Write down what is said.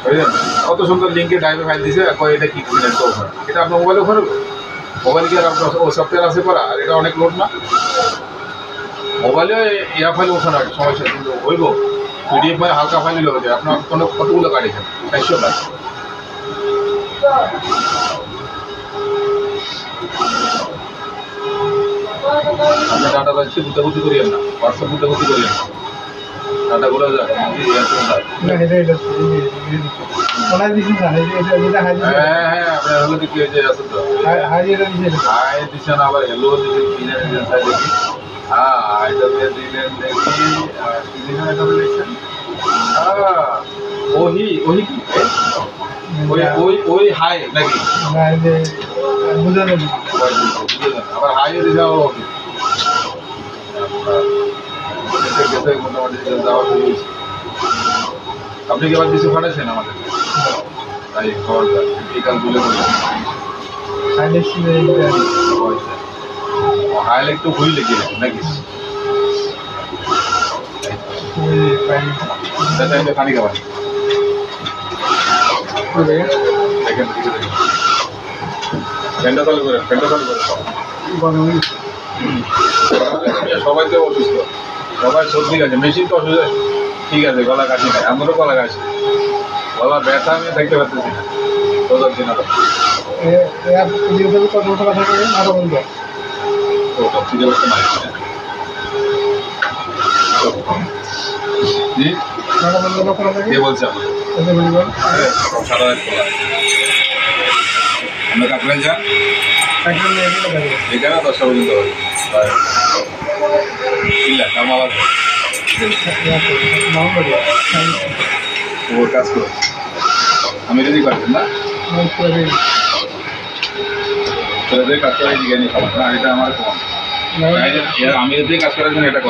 বুঝলেন? কত সুন্দর লিঙ্কে ড্রাইভে ফাইল দিছে, কয় এটা কি করলেন তো এটা আপনার মোবাইলে করবে, মোবাইল কি আর আপনার ও সফটওয়্যার আছে করা, আর এটা অনেক লোড না। মোবাইলে ইয়া ফাইল ওখানে আর সমস্যা, কিন্তু হইব পিডিএফ ফাইল হালকা ফাইল হয়ে যায়। আপনার কোনো কতগুলো কাটিয়েছেন 400 কাজ। আপনার ডাটা যাচ্ছে বুদ্ধি করিয়েন না, হোয়াটসঅ্যাপ বুদ্ধি করিয়েন না, ডাটা গুলো যাক। হ্যাঁ হ্যাঁ, আপনার হলো কি যে আছে তো হাই দিচ্ছেন, আবার হেলো দিচ্ছেন, দেখি। হ্যাঁ এটা দিলেন দেখি, কি দিলেন এটা দেখছেন। ওহি ওহি কি ওই ওই ওই হাই নাকি আবার হাই দিতে হবে। মোটামুটি যাওয়া শুরু হয়েছে। আপনি কি আবার কিছু পাঠাচ্ছেন আমাদের? তাই খবরটা বিকাল তুলে হাইলে একটু ভুল লিখে নাকি পানি খাবার দেখেন, ফ্যানটা চালু করে, ফ্যানটা চালু করে। সবাই তো অসুস্থ, সবাই সর্দি আছে, মেশিন তো অসুস্থ, ঠিক আছে, গলা কাশি নাই, আমারও গলা কাশি, গলা ব্যথা আমি দেখতে পাচ্ছি না। তোদের দিন কে বলছে সারা রাত খোলা? আমরা কাকড়ায় যান এখানে 10টা পর্যন্ত হবে। ওর কাজ করো, আমি রেডি পারবেন না ছেলেদের কাজ করাই জিজ্ঞাসা খাবার না, এটা আমার কম। আমি যদি কাজ করার জন্য এটা কম।